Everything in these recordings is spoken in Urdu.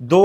2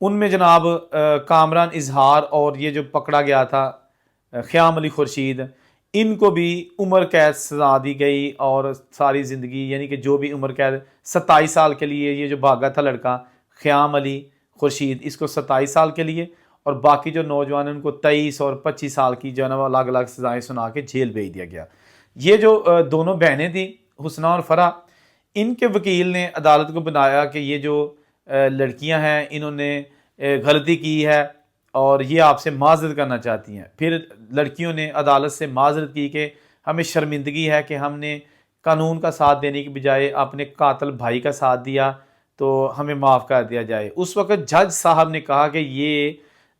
ان میں جناب کامران اظہار اور یہ جو پکڑا گیا تھا خیام علی خورشید، ان کو بھی عمر قید سزا دی گئی، اور ساری زندگی یعنی کہ جو بھی عمر قید 27 سال کے لیے یہ جو بھاگا تھا لڑکا خیام علی خورشید، اس کو 27 سال کے لیے، اور باقی جو نوجوان ہیں ان کو 23 اور 25 سال کی جو ہے نا وہ الگ الگ سزائیں سنا کے جیل بھیج دیا گیا۔ یہ جو دونوں بہنیں تھیں حسنہ اور فرح، ان کے وکیل نے عدالت کو بنایا کہ یہ جو لڑکیاں ہیں انہوں نے غلطی کی ہے اور یہ آپ سے معذرت کرنا چاہتی ہیں۔ پھر لڑکیوں نے عدالت سے معذرت کی کہ ہمیں شرمندگی ہے کہ ہم نے قانون کا ساتھ دینے کی بجائے اپنے قاتل بھائی کا ساتھ دیا، تو ہمیں معاف کر دیا جائے۔ اس وقت جج صاحب نے کہا کہ یہ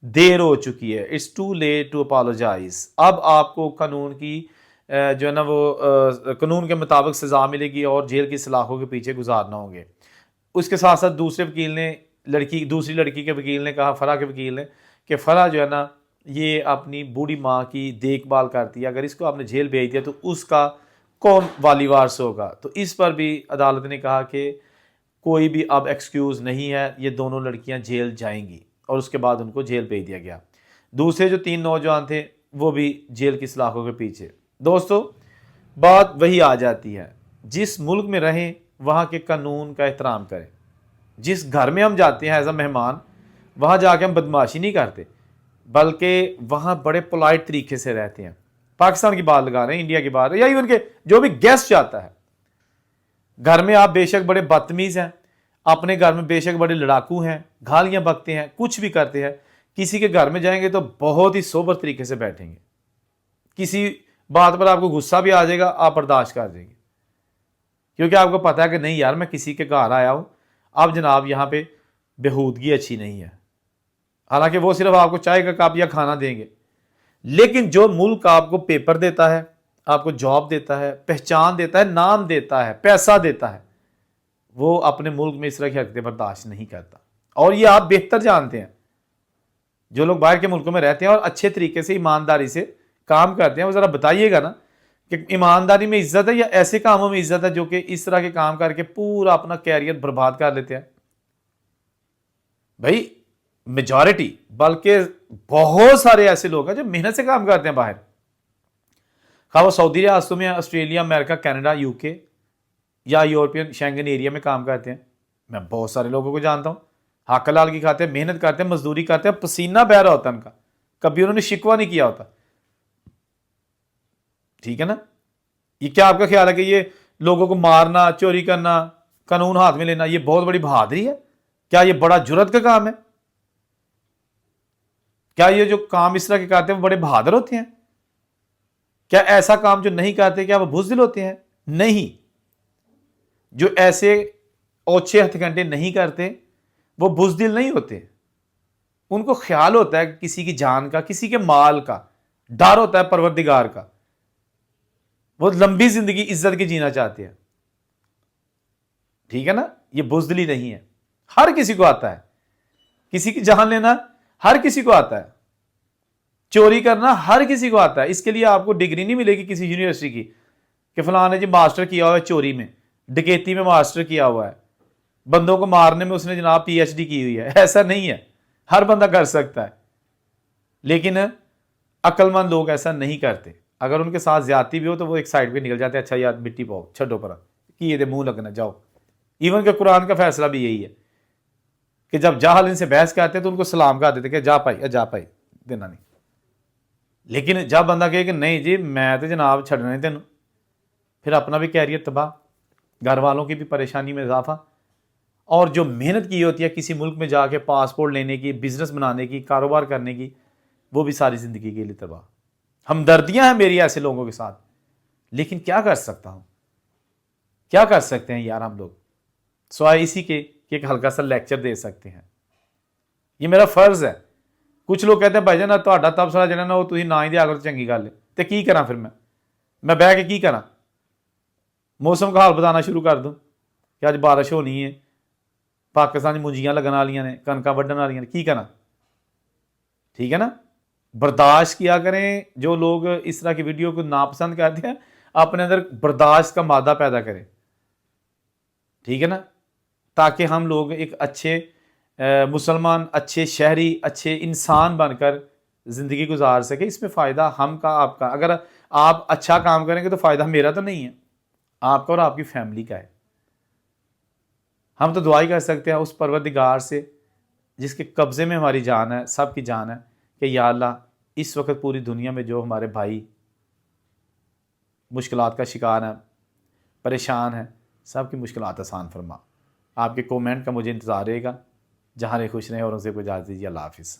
دیر ہو چکی ہے، it's too late to apologise, اب آپ کو قانون کی جو ہے نا وہ قانون کے مطابق سزا ملے گی اور جیل کی سلاخوں کے پیچھے گزارنا ہوں گے۔ اس کے ساتھ ساتھ دوسرے وکیل نے دوسری لڑکی کے وکیل نے کہا، فرح کے وکیل نے، کہ فرح جو ہے نا یہ اپنی بوڑھی ماں کی دیکھ بھال کرتی ہے، اگر اس کو آپ نے جیل بھیج دیا تو اس کا کون والی وارث ہوگا؟ تو اس پر بھی عدالت نے کہا کہ کوئی بھی اب ایکسکیوز نہیں ہے، یہ دونوں لڑکیاں جیل جائیں گی، اور اس کے بعد ان کو جیل بھیج دیا گیا۔ دوسرے جو 3 نوجوان تھے وہ بھی جیل کی سلاخوں کے پیچھے۔ دوستو بات وہی آ جاتی ہے، جس ملک میں رہیں وہاں کے قانون کا احترام کریں۔ جس گھر میں ہم جاتے ہیں ایز اے مہمان، وہاں جا کے ہم بدمعاشی نہیں کرتے، بلکہ وہاں بڑے پولائٹ طریقے سے رہتے ہیں۔ پاکستان کی بات لگا رہے ہیں، انڈیا کی بات ہے، یا ایون کہ جو بھی گیسٹ جاتا ہے گھر میں، آپ بے شک بڑے بدتمیز ہیں، اپنے گھر میں بے شک بڑے لڑاکو ہیں، گالیاں بکتے ہیں، کچھ بھی کرتے ہیں، کسی کے گھر میں جائیں گے تو بہت ہی سوبر طریقے سے بیٹھیں گے۔ کسی بات پر آپ کو غصہ بھی آ جائے گا، آپ برداشت کر دیں گے، کیونکہ آپ کو پتا ہے کہ نہیں یار میں کسی کے گھر آیا ہوں، اب جناب یہاں پہ بہودگی اچھی نہیں ہے، حالانکہ وہ صرف آپ کو چائے کا کپ یا کھانا دیں گے۔ لیکن جو ملک آپ کو پیپر دیتا ہے، آپ کو جاب دیتا ہے، پہچان دیتا ہے، نام دیتا ہے، پیسہ دیتا ہے، وہ اپنے ملک میں اس طرح کی حرکتیں برداشت نہیں کرتا، اور یہ آپ بہتر جانتے ہیں۔ جو لوگ باہر کے ملکوں میں رہتے ہیں اور اچھے طریقے سے ایمانداری سے کام کرتے ہیں، وہ ذرا بتائیے گا نا کہ ایمانداری میں عزت ہے یا ایسے کاموں میں عزت ہے جو کہ اس طرح کے کام کر کے پورا اپنا کیریئر برباد کر لیتے ہیں۔ بھائی میجورٹی، بلکہ بہت سارے ایسے لوگ ہیں جو محنت سے کام کرتے ہیں باہر، خواہ وہ سعودی ریاستوں میں، آسٹریلیا، امریکہ، کینیڈا، یو کے یا یورپین شینگن ایریا میں کام کرتے ہیں۔ میں بہت سارے لوگوں کو جانتا ہوں، حق حلال کی کھاتے ہیں، محنت کرتے ہیں، مزدوری کرتے ہیں، پسینہ بہ رہا ہوتا ہے ان کا، کبھی انہوں نے شکوہ نہیں کیا ہوتا۔ ٹھیک ہے نا؟ یہ کیا آپ کا خیال ہے کہ یہ لوگوں کو مارنا، چوری کرنا، قانون ہاتھ میں لینا یہ بہت بڑی بہادری ہے؟ کیا یہ بڑا جرات کا کام ہے؟ کیا یہ جو کام اس طرح کے کرتے ہیں وہ بڑے بہادر ہوتے ہیں؟ کیا ایسا کام جو نہیں کرتے کیا وہ بزدل ہوتے ہیں؟ نہیں، جو ایسے اوچھے ہتھ کنڈے نہیں کرتے وہ بزدل نہیں ہوتے، ان کو خیال ہوتا ہے کسی کی جان کا، کسی کے مال کا، ڈر ہوتا ہے پروردگار کا، وہ لمبی زندگی عزت کی جینا چاہتے ہیں۔ ٹھیک ہے نا؟ یہ بزدلی نہیں ہے، ہر کسی کو آتا ہے، کسی کی جان لینا ہر کسی کو آتا ہے، چوری کرنا ہر کسی کو آتا ہے۔ اس کے لیے آپ کو ڈگری نہیں ملے گی کسی یونیورسٹی کی کہ فلاں نے جی ماسٹر کیا ہوا ہے چوری میں، ڈکیتی میں ماسٹر کیا ہوا ہے، بندوں کو مارنے میں اس نے جناب پی ایچ ڈی کی ہوئی ہے، ایسا نہیں ہے، ہر بندہ کر سکتا ہے، لیکن عقل مند لوگ ایسا نہیں کرتے۔ اگر ان کے ساتھ زیادتی بھی ہو تو وہ ایک سائڈ پہ نکل جاتے ہیں، اچھا یار مٹی پاؤ، چھڈو پرا کی یہ منہ لگنا جاؤ۔ ایون کہ قرآن کا فیصلہ بھی یہی ہے کہ جب جاہل ان سے بحث کرتے تو ان کو سلام کر دیتے کہ جا پائی دینا نہیں، لیکن جب بندہ کہے کہ نہیں جی میں تو جناب چھڑنا نہیں تینوں، پھر اپنا بھی کیریئر تباہ، گھر والوں کی بھی پریشانی میں اضافہ، اور جو محنت کی ہوتی ہے کسی ملک میں جا کے پاسپورٹ لینے کی، بزنس بنانے کی، کاروبار کرنے کی، وہ بھی ساری زندگی کے لیے تباہ۔ ہمدردیاں ہیں میری ایسے لوگوں کے ساتھ، لیکن کیا کر سکتا ہوں، کیا کر سکتے ہیں یار ہم لوگ، سوائے اسی کے کہ ایک ہلکا سا لیکچر دے سکتے ہیں۔ یہ میرا فرض ہے۔ کچھ لوگ کہتے ہیں بھائی جان تہاڈا تبصرہ جڑا نا وہ تسی نہ ہی دیا کرو چنگی گل ہے، تے کی کراں پھر میں بہ کے کی کراں؟ موسم کا حال بتانا شروع کر دوں کہ اج بارش ہونی ہے، پاکستان منجیاں لگن والیاں نے، کنکاں وڈن والیاں نے، کی کراں؟ ٹھیک ہے نا؟ برداشت کیا کریں، جو لوگ اس طرح کی ویڈیو کو ناپسند کرتے ہیں اپنے اندر برداشت کا مادہ پیدا کریں، ٹھیک ہے نا؟ تاکہ ہم لوگ ایک اچھے مسلمان اچھے شہری اچھے انسان بن کر زندگی گزار سکے، اس میں فائدہ ہم کا آپ کا. اگر آپ اچھا کام کریں گے تو فائدہ میرا تو نہیں ہے، آپ کا اور آپ کی فیملی کا ہے. ہم تو دعا ہی کر سکتے ہیں اس پروردگار سے جس کے قبضے میں ہماری جان ہے، سب کی جان ہے، کہ یا اللہ اس وقت پوری دنیا میں جو ہمارے بھائی مشکلات کا شکار ہیں، پریشان ہیں، سب کی مشکلات آسان فرما. آپ کے کومنٹ کا مجھے انتظار رہے گا. جہاں رہے خوش رہیں اور ان سے کوئی اجازت دیجیے. اللہ حافظ.